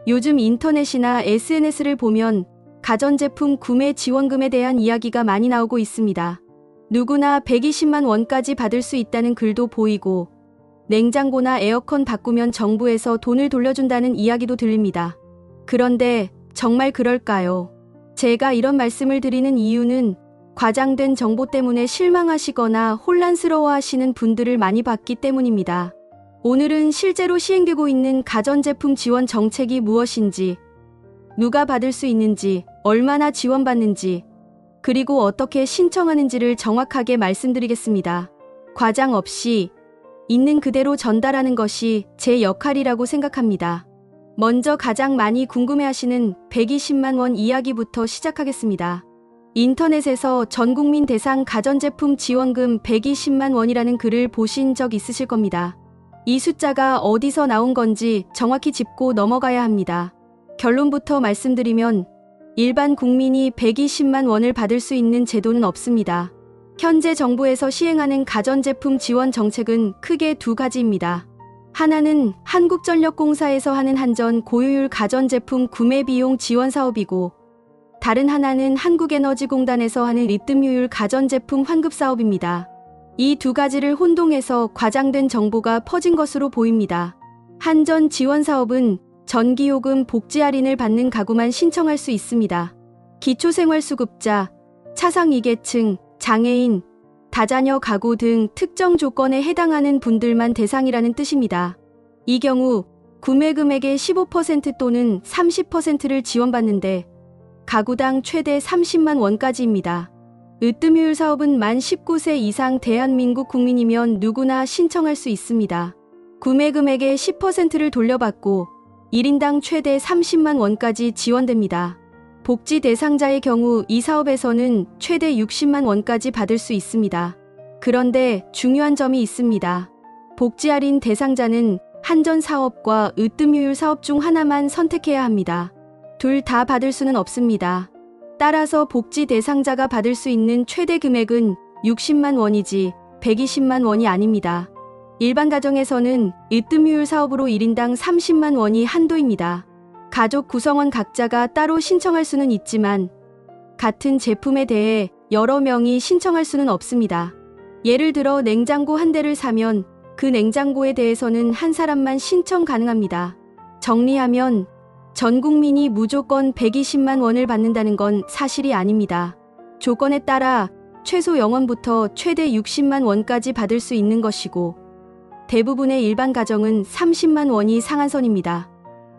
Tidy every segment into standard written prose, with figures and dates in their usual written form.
요즘 인터넷이나 SNS를 보면 가전제품 구매 지원금에 대한 이야기가 많이 나오고 있습니다. 누구나 120만 원까지 받을 수 있다는 글도 보이고 냉장고나 에어컨 바꾸면 정부에서 돈을 돌려준다는 이야기도 들립니다. 그런데 정말 그럴까요? 제가 이런 말씀을 드리는 이유는 과장된 정보 때문에 실망하시거나 혼란스러워하시는 분들을 많이 봤기 때문입니다. 오늘은 실제로 시행되고 있는 가전제품 지원 정책이 무엇인지, 누가 받을 수 있는지, 얼마나 지원받는지, 그리고 어떻게 신청하는지를 정확하게 말씀드리겠습니다. 과장 없이 있는 그대로 전달하는 것이 제 역할이라고 생각합니다. 먼저 가장 많이 궁금해하시는 120만 원 이야기부터 시작하겠습니다. 인터넷에서 전국민 대상 가전제품 지원금 120만 원이라는 글을 보신 적 있으실 겁니다. 이 숫자가 어디서 나온 건지 정확히 짚고 넘어가야 합니다. 결론부터 말씀드리면 일반 국민이 120만 원을 받을 수 있는 제도는 없습니다. 현재 정부에서 시행하는 가전제품 지원 정책은 크게 두 가지입니다. 하나는 한국전력공사에서 하는 한전 고효율 가전제품 구매 비용 지원 사업이고, 다른 하나는 한국에너지공단에서 하는 리튬효율 가전제품 환급 사업입니다. 이 두 가지를 혼동해서 과장된 정보가 퍼진 것으로 보입니다. 한전 지원 사업은 전기요금 복지 할인을 받는 가구만 신청할 수 있습니다. 기초생활수급자, 차상2계층, 장애인, 다자녀 가구 등 특정 조건에 해당하는 분들만 대상이라는 뜻입니다. 이 경우 구매 금액의 15% 또는 30%를 지원받는데 가구당 최대 30만 원까지입니다. 으뜸효율 사업은 만 19세 이상 대한민국 국민이면 누구나 신청할 수 있습니다. 구매 금액의 10%를 돌려받고 1인당 최대 30만 원까지 지원됩니다. 복지 대상자의 경우 이 사업에서는 최대 60만 원까지 받을 수 있습니다. 그런데 중요한 점이 있습니다. 복지 할인 대상자는 한전 사업과 으뜸효율 사업 중 하나만 선택해야 합니다. 둘 다 받을 수는 없습니다. 따라서 복지 대상자가 받을 수 있는 최대 금액은 60만 원이지 120만 원이 아닙니다. 일반 가정에서는 으뜸효율 사업으로 1인당 30만 원이 한도입니다. 가족 구성원 각자가 따로 신청할 수는 있지만 같은 제품에 대해 여러 명이 신청할 수는 없습니다. 예를 들어 냉장고 한 대를 사면 그 냉장고에 대해서는 한 사람만 신청 가능합니다. 정리하면 전 국민이 무조건 120만 원을 받는다는 건 사실이 아닙니다. 조건에 따라 최소 0원부터 최대 60만 원까지 받을 수 있는 것이고, 대부분의 일반 가정은 30만 원이 상한선입니다.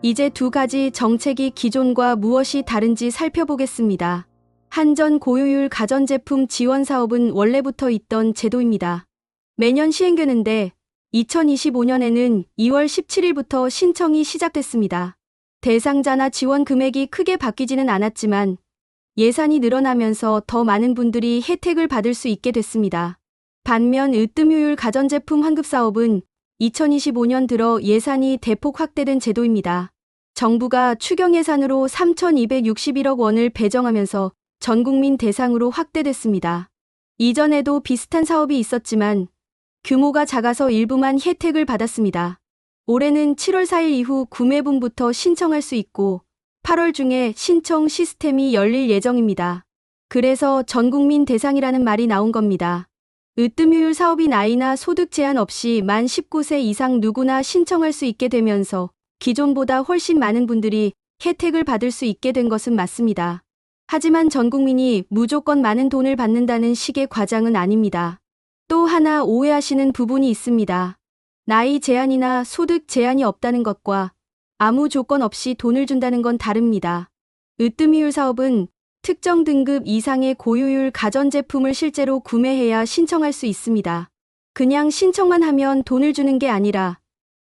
이제 두 가지 정책이 기존과 무엇이 다른지 살펴보겠습니다. 한전 고효율 가전제품 지원 사업은 원래부터 있던 제도입니다. 매년 시행되는데 2025년에는 2월 17일부터 신청이 시작됐습니다. 대상자나 지원 금액이 크게 바뀌지는 않았지만 예산이 늘어나면서 더 많은 분들이 혜택을 받을 수 있게 됐습니다. 반면 으뜸효율 가전제품 환급 사업은 2025년 들어 예산이 대폭 확대된 제도입니다. 정부가 추경 예산으로 3,261억 원을 배정하면서 전국민 대상으로 확대됐습니다. 이전에도 비슷한 사업이 있었지만 규모가 작아서 일부만 혜택을 받았습니다. 올해는 7월 4일 이후 구매분부터 신청할 수 있고 8월 중에 신청 시스템이 열릴 예정입니다. 그래서 전국민 대상이라는 말이 나온 겁니다. 으뜸효율 사업이 나이나 소득 제한 없이 만 19세 이상 누구나 신청할 수 있게 되면서 기존보다 훨씬 많은 분들이 혜택을 받을 수 있게 된 것은 맞습니다. 하지만 전 국민이 무조건 많은 돈을 받는다는 식의 과장은 아닙니다. 또 하나 오해하시는 부분이 있습니다. 나이 제한이나 소득 제한이 없다는 것과 아무 조건 없이 돈을 준다는 건 다릅니다. 으뜸효율 사업은 특정 등급 이상의 고효율 가전제품을 실제로 구매해야 신청할 수 있습니다. 그냥 신청만 하면 돈을 주는 게 아니라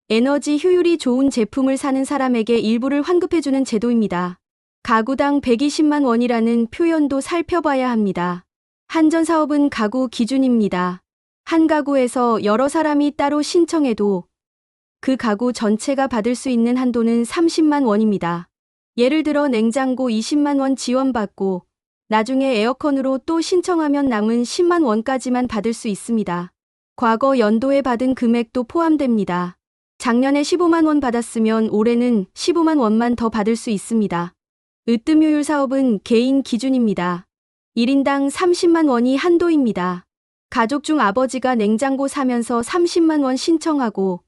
에너지 효율이 좋은 제품을 사는 사람에게 일부를 환급해주는 제도입니다. 가구당 120만 원이라는 표현도 살펴봐야 합니다. 한전 사업은 가구 기준입니다. 한 가구에서 여러 사람이 따로 신청해도 그 가구 전체가 받을 수 있는 한도는 30만 원입니다. 예를 들어 냉장고 20만 원 지원받고 나중에 에어컨으로 또 신청하면 남은 10만 원까지만 받을 수 있습니다. 과거 연도에 받은 금액도 포함됩니다. 작년에 15만 원 받았으면 올해는 15만 원만 더 받을 수 있습니다. 으뜸효율 사업은 개인 기준입니다. 1인당 30만 원이 한도입니다. 가족 중 아버지가 냉장고 사면서 30만 원 신청하고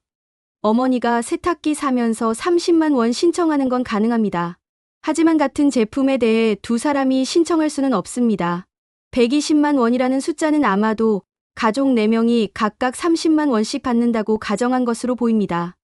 어머니가 세탁기 사면서 30만 원 신청하는 건 가능합니다. 하지만 같은 제품에 대해 두 사람이 신청할 수는 없습니다. 120만 원이라는 숫자는 아마도 가족 4명이 각각 30만 원씩 받는다고 가정한 것으로 보입니다.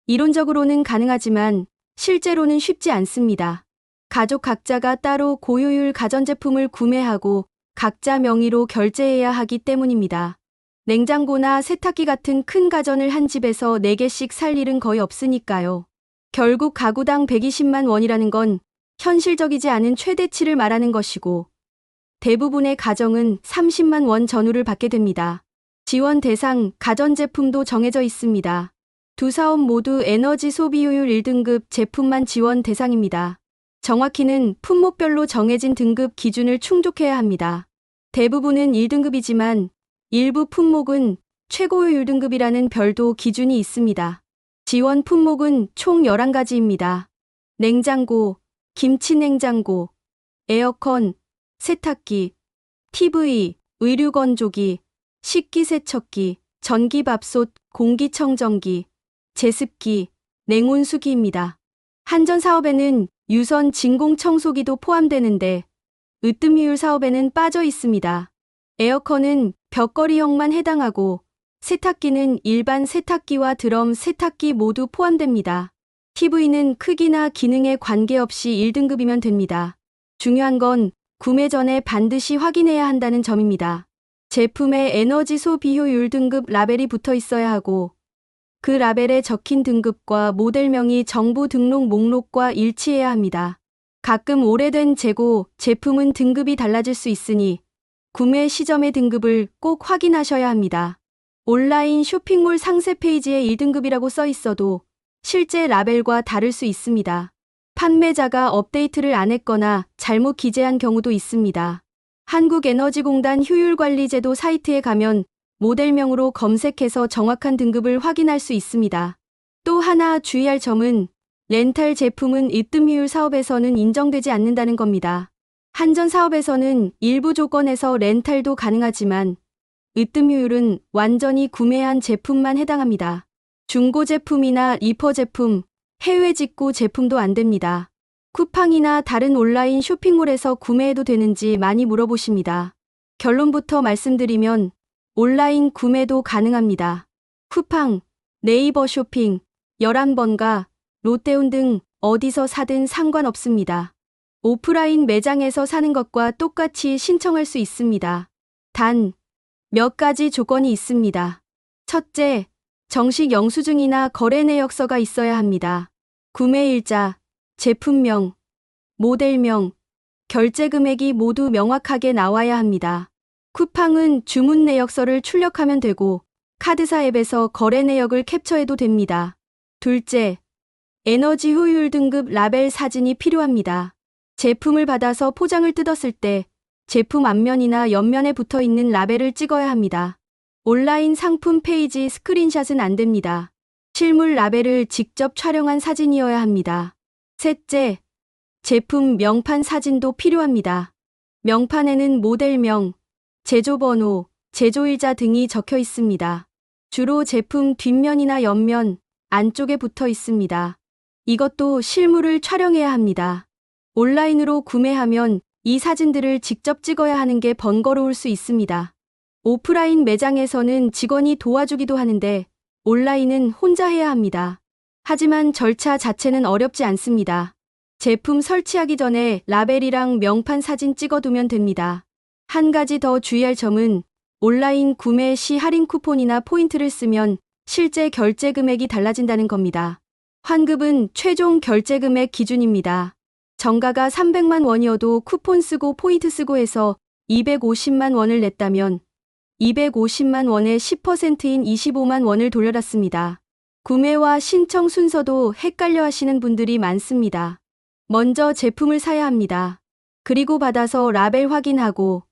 이론적으로는 가능하지만 실제로는 쉽지 않습니다. 가족 각자가 따로 고효율 가전제품을 구매하고 각자 명의로 결제해야 하기 때문입니다. 냉장고나 세탁기 같은 큰 가전을 한 집에서 4개씩 살 일은 거의 없으니까요. 결국 가구당 120만 원이라는 건 현실적이지 않은 최대치를 말하는 것이고 대부분의 가정은 30만 원 전후를 받게 됩니다. 지원 대상 가전제품도 정해져 있습니다. 두 사업 모두 에너지 소비 효율 1등급 제품만 지원 대상입니다. 정확히는 품목별로 정해진 등급 기준을 충족해야 합니다. 대부분은 1등급이지만 일부 품목은 최고효율 등급이라는 별도 기준이 있습니다. 지원 품목은 총 11가지입니다. 냉장고, 김치냉장고, 에어컨, 세탁기, TV, 의류건조기, 식기세척기, 전기밥솥, 공기청정기, 제습기, 냉온수기입니다. 한전사업에는 유선 진공청소기도 포함되는데 으뜸효율 사업에는 빠져 있습니다. 에어컨은 벽걸이형만 해당하고 세탁기는 일반 세탁기와 드럼 세탁기 모두 포함됩니다. TV는 크기나 기능에 관계없이 1등급이면 됩니다. 중요한 건 구매 전에 반드시 확인해야 한다는 점입니다. 제품에 에너지 소비 효율 등급 라벨이 붙어 있어야 하고 그 라벨에 적힌 등급과 모델명이 정부 등록 목록과 일치해야 합니다. 가끔 오래된 재고 제품은 등급이 달라질 수 있으니 구매 시점의 등급을 꼭 확인하셔야 합니다. 온라인 쇼핑몰 상세 페이지에 1등급이라고 써 있어도 실제 라벨과 다를 수 있습니다. 판매자가 업데이트를 안 했거나 잘못 기재한 경우도 있습니다. 한국에너지공단 효율관리제도 사이트에 가면 모델명으로 검색해서 정확한 등급을 확인할 수 있습니다. 또 하나 주의할 점은 렌탈 제품은 으뜸효율 사업에서는 인정되지 않는다는 겁니다. 한전 사업에서는 일부 조건에서 렌탈도 가능하지만 으뜸효율은 완전히 구매한 제품만 해당합니다. 중고 제품이나 리퍼 제품, 해외 직구 제품도 안 됩니다. 쿠팡이나 다른 온라인 쇼핑몰에서 구매해도 되는지 많이 물어보십니다. 결론부터 말씀드리면 온라인 구매도 가능합니다. 쿠팡, 네이버 쇼핑, 11번가, 롯데온 등 어디서 사든 상관없습니다. 오프라인 매장에서 사는 것과 똑같이 신청할 수 있습니다. 단, 몇 가지 조건이 있습니다. 첫째, 정식 영수증이나 거래 내역서가 있어야 합니다. 구매일자, 제품명, 모델명, 결제 금액이 모두 명확하게 나와야 합니다. 쿠팡은 주문 내역서를 출력하면 되고 카드사 앱에서 거래 내역을 캡처해도 됩니다. 둘째, 에너지 효율 등급 라벨 사진이 필요합니다. 제품을 받아서 포장을 뜯었을 때 제품 앞면이나 옆면에 붙어 있는 라벨을 찍어야 합니다. 온라인 상품 페이지 스크린샷은 안 됩니다. 실물 라벨을 직접 촬영한 사진이어야 합니다. 셋째, 제품 명판 사진도 필요합니다. 명판에는 모델명, 제조번호, 제조일자 등이 적혀 있습니다. 주로 제품 뒷면이나 옆면, 안쪽에 붙어 있습니다. 이것도 실물을 촬영해야 합니다. 온라인으로 구매하면 이 사진들을 직접 찍어야 하는 게 번거로울 수 있습니다. 오프라인 매장에서는 직원이 도와주기도 하는데 온라인은 혼자 해야 합니다. 하지만 절차 자체는 어렵지 않습니다. 제품 설치하기 전에 라벨이랑 명판 사진 찍어두면 됩니다. 한 가지 더 주의할 점은 온라인 구매 시 할인 쿠폰이나 포인트를 쓰면 실제 결제 금액이 달라진다는 겁니다. 환급은 최종 결제 금액 기준입니다. 정가가 300만 원이어도 쿠폰 쓰고 포인트 쓰고 해서 250만 원을 냈다면 250만 원의 10%인 25만 원을 돌려받습니다. 구매와 신청 순서도 헷갈려 하시는 분들이 많습니다. 먼저 제품을 사야 합니다. 그리고 받아서 라벨 확인하고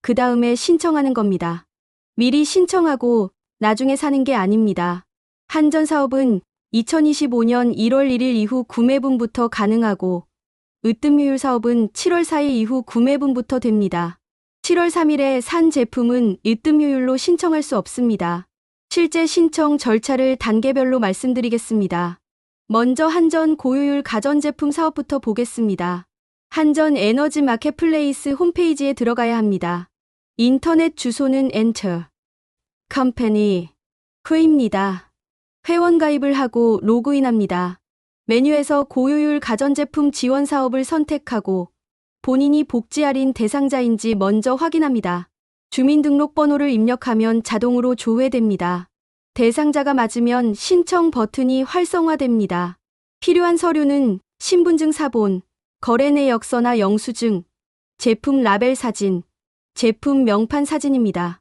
그 다음에 신청하는 겁니다. 미리 신청하고 나중에 사는 게 아닙니다. 한전 사업은 2025년 1월 1일 이후 구매분부터 가능하고 으뜸효율 사업은 7월 4일 이후 구매분부터 됩니다. 7월 3일에 산 제품은 으뜸효율로 신청할 수 없습니다. 실제 신청 절차를 단계별로 말씀드리겠습니다. 먼저 한전 고효율 가전제품 사업부터 보겠습니다. 한전 에너지 마켓플레이스 홈페이지에 들어가야 합니다. 인터넷 주소는 Enter. 컴퍼니 후입니다. 회원 가입을 하고 로그인합니다. 메뉴에서 고효율 가전제품 지원 사업을 선택하고 본인이 복지 할인 대상자인지 먼저 확인합니다. 주민등록번호를 입력하면 자동으로 조회됩니다. 대상자가 맞으면 신청 버튼이 활성화됩니다. 필요한 서류는 신분증 사본, 거래 내역서나 영수증, 제품 라벨 사진, 제품 명판 사진입니다.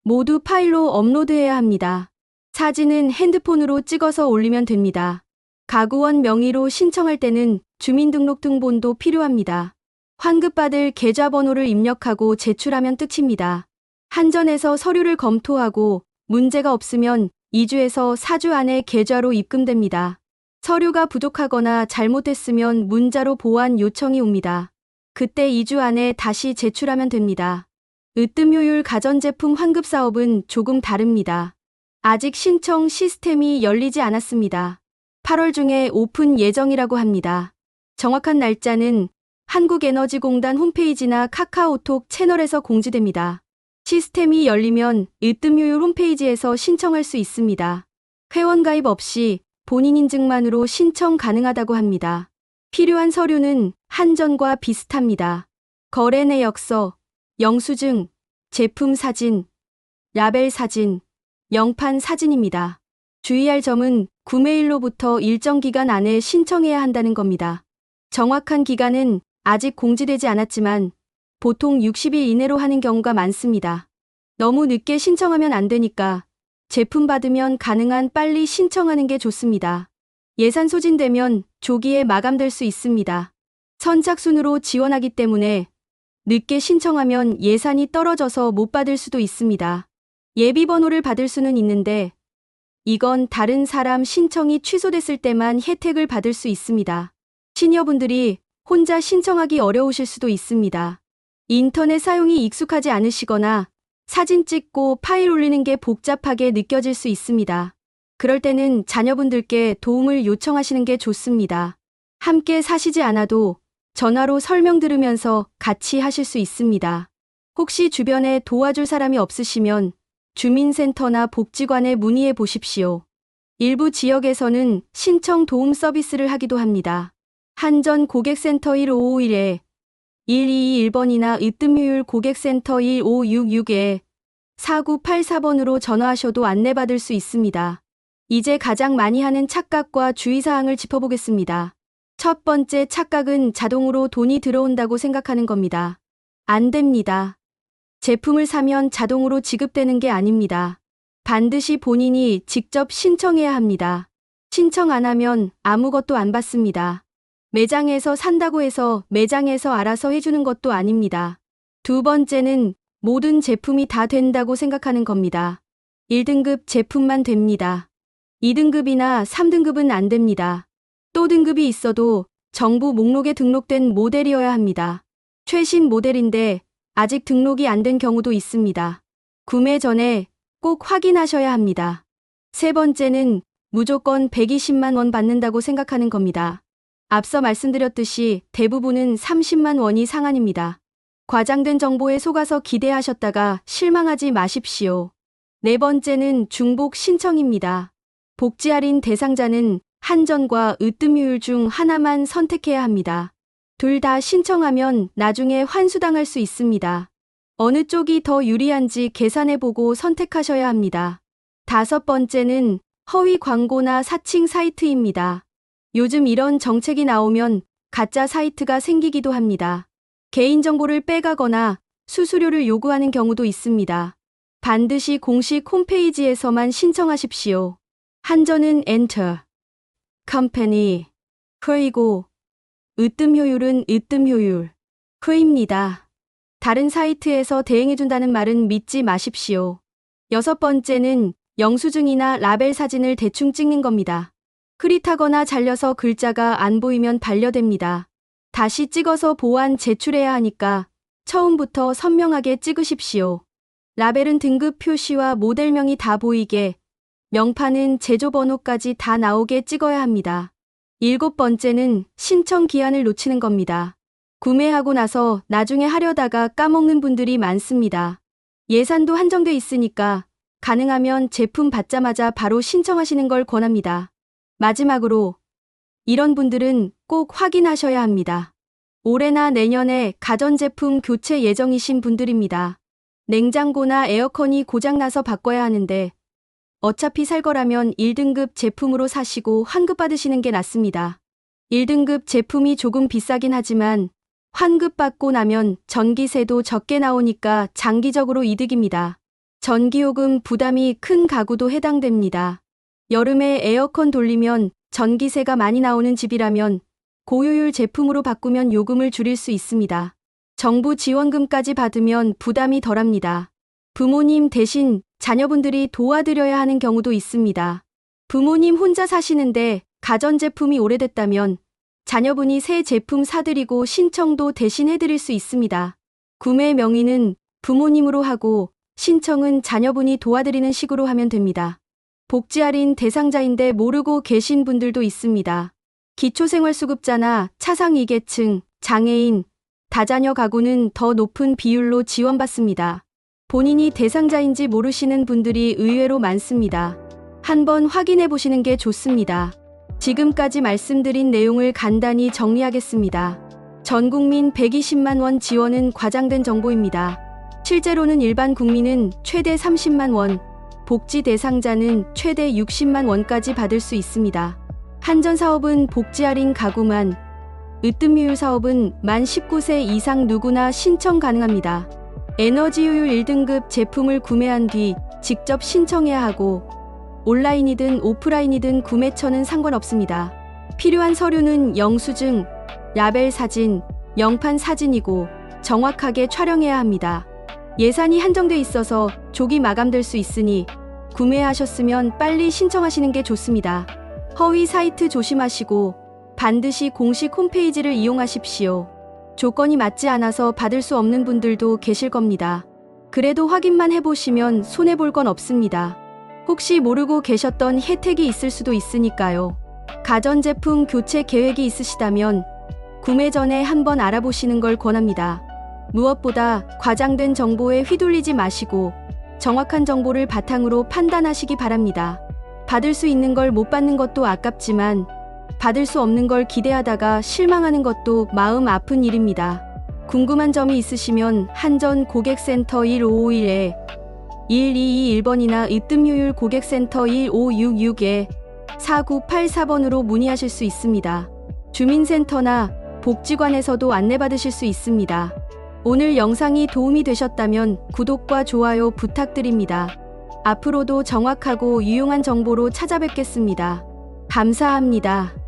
모두 파일로 업로드해야 합니다. 사진은 핸드폰으로 찍어서 올리면 됩니다. 가구원 명의로 신청할 때는 주민등록등본도 필요합니다. 환급받을 계좌번호를 입력하고 제출하면 끝입니다. 한전에서 서류를 검토하고 문제가 없으면 2주에서 4주 안에 계좌로 입금됩니다. 서류가 부족하거나 잘못됐으면 문자로 보완 요청이 옵니다. 그때 2주 안에 다시 제출하면 됩니다. 으뜸효율 가전제품 환급 사업은 조금 다릅니다. 아직 신청 시스템이 열리지 않았습니다. 8월 중에 오픈 예정이라고 합니다. 정확한 날짜는 한국에너지공단 홈페이지나 카카오톡 채널에서 공지됩니다. 시스템이 열리면 으뜸효율 홈페이지에서 신청할 수 있습니다. 회원 가입 없이 본인 인증만으로 신청 가능하다고 합니다. 필요한 서류는 한전과 비슷합니다. 거래 내역서, 영수증, 제품 사진, 라벨 사진, 명판 사진입니다. 주의할 점은 구매일로부터 일정 기간 안에 신청해야 한다는 겁니다. 정확한 기간은 아직 공지되지 않았지만 보통 60일 이내로 하는 경우가 많습니다. 너무 늦게 신청하면 안 되니까 제품 받으면 가능한 빨리 신청하는 게 좋습니다. 예산 소진되면 조기에 마감될 수 있습니다. 선착순으로 지원하기 때문에 늦게 신청하면 예산이 떨어져서 못 받을 수도 있습니다. 예비번호를 받을 수는 있는데 이건 다른 사람 신청이 취소됐을 때만 혜택을 받을 수 있습니다. 시니어분들이 혼자 신청하기 어려우실 수도 있습니다. 인터넷 사용이 익숙하지 않으시거나 사진 찍고 파일 올리는 게 복잡하게 느껴질 수 있습니다. 그럴 때는 자녀분들께 도움을 요청하시는 게 좋습니다. 함께 사시지 않아도 전화로 설명 들으면서 같이 하실 수 있습니다. 혹시 주변에 도와줄 사람이 없으시면 주민센터나 복지관에 문의해 보십시오. 일부 지역에서는 신청 도움 서비스를 하기도 합니다. 한전 고객센터 1551에 1221번이나 으뜸효율 고객센터 1566에 4984번으로 전화하셔도 안내받을 수 있습니다. 이제 가장 많이 하는 착각과 주의사항을 짚어보겠습니다. 첫 번째 착각은 자동으로 돈이 들어온다고 생각하는 겁니다. 안 됩니다. 제품을 사면 자동으로 지급되는 게 아닙니다. 반드시 본인이 직접 신청해야 합니다. 신청 안 하면 아무것도 안 받습니다. 매장에서 산다고 해서 매장에서 알아서 해주는 것도 아닙니다. 두 번째는 모든 제품이 다 된다고 생각하는 겁니다. 1등급 제품만 됩니다. 2등급이나 3등급은 안 됩니다. 또 등급이 있어도 정부 목록에 등록된 모델이어야 합니다. 최신 모델인데 아직 등록이 안 된 경우도 있습니다. 구매 전에 꼭 확인하셔야 합니다. 세 번째는 무조건 120만 원 받는다고 생각하는 겁니다. 앞서 말씀드렸듯이 대부분은 30만 원이 상한입니다. 과장된 정보에 속아서 기대하셨다가 실망하지 마십시오. 네 번째는 중복 신청입니다. 복지 할인 대상자는 한전과 으뜸효율 중 하나만 선택해야 합니다. 둘 다 신청하면 나중에 환수당할 수 있습니다. 어느 쪽이 더 유리한지 계산해보고 선택하셔야 합니다. 다섯 번째는 허위 광고나 사칭 사이트입니다. 요즘 이런 정책이 나오면 가짜 사이트가 생기기도 합니다. 개인정보를 빼가거나 수수료를 요구하는 경우도 있습니다. 반드시 공식 홈페이지에서만 신청하십시오. 한전은 엔터, 컴퍼니, 흐이고 으뜸효율은 으뜸효율, 흐입니다. 다른 사이트에서 대행해준다는 말은 믿지 마십시오. 여섯 번째는 영수증이나 라벨 사진을 대충 찍는 겁니다. 흐릿하거나 잘려서 글자가 안 보이면 반려됩니다. 다시 찍어서 보완 제출해야 하니까 처음부터 선명하게 찍으십시오. 라벨은 등급 표시와 모델명이 다 보이게, 명판은 제조번호까지 다 나오게 찍어야 합니다. 7번째는 신청 기한을 놓치는 겁니다. 구매하고 나서 나중에 하려다가 까먹는 분들이 많습니다. 예산도 한정돼 있으니까 가능하면 제품 받자마자 바로 신청하시는 걸 권합니다. 마지막으로 이런 분들은 꼭 확인하셔야 합니다. 올해나 내년에 가전제품 교체 예정이신 분들입니다. 냉장고나 에어컨이 고장나서 바꿔야 하는데 어차피 살 거라면 1등급 제품으로 사시고 환급 받으시는 게 낫습니다. 1등급 제품이 조금 비싸긴 하지만 환급 받고 나면 전기세도 적게 나오니까 장기적으로 이득입니다. 전기요금 부담이 큰 가구도 해당됩니다. 여름에 에어컨 돌리면 전기세가 많이 나오는 집이라면 고효율 제품으로 바꾸면 요금을 줄일 수 있습니다. 정부 지원금까지 받으면 부담이 덜합니다. 부모님 대신 자녀분들이 도와드려야 하는 경우도 있습니다. 부모님 혼자 사시는데 가전제품이 오래됐다면 자녀분이 새 제품 사드리고 신청도 대신 해드릴 수 있습니다. 구매 명의는 부모님으로 하고 신청은 자녀분이 도와드리는 식으로 하면 됩니다. 복지 할인 대상자인데 모르고 계신 분들도 있습니다. 기초생활수급자나 차상 2계층, 장애인, 다자녀 가구는 더 높은 비율로 지원받습니다. 본인이 대상자인지 모르시는 분들이 의외로 많습니다. 한번 확인해 보시는 게 좋습니다. 지금까지 말씀드린 내용을 간단히 정리하겠습니다. 전국민 120만 원 지원은 과장된 정보입니다. 실제로는 일반 국민은 최대 30만 원, 복지 대상자는 최대 60만 원까지 받을 수 있습니다. 한전사업은 복지 할인 가구만, 으뜸유율 사업은 만 19세 이상 누구나 신청 가능합니다. 에너지효율 1등급 제품을 구매한 뒤 직접 신청해야 하고 온라인이든 오프라인이든 구매처는 상관없습니다. 필요한 서류는 영수증, 라벨 사진, 명판 사진이고 정확하게 촬영해야 합니다. 예산이 한정돼 있어서 조기 마감될 수 있으니 구매하셨으면 빨리 신청하시는 게 좋습니다. 허위 사이트 조심하시고 반드시 공식 홈페이지를 이용하십시오. 조건이 맞지 않아서 받을 수 없는 분들도 계실 겁니다. 그래도 확인만 해보시면 손해볼 건 없습니다. 혹시 모르고 계셨던 혜택이 있을 수도 있으니까요. 가전제품 교체 계획이 있으시다면 구매 전에 한번 알아보시는 걸 권합니다. 무엇보다 과장된 정보에 휘둘리지 마시고 정확한 정보를 바탕으로 판단하시기 바랍니다. 받을 수 있는 걸 못 받는 것도 아깝지만 받을 수 없는 걸 기대하다가 실망하는 것도 마음 아픈 일입니다. 궁금한 점이 있으시면 한전 고객센터 1551에 1221번이나 으뜸효율 고객센터 1566에 4984번으로 문의하실 수 있습니다. 주민센터나 복지관에서도 안내받으실 수 있습니다. 오늘 영상이 도움이 되셨다면 구독과 좋아요 부탁드립니다. 앞으로도 정확하고 유용한 정보로 찾아뵙겠습니다. 감사합니다.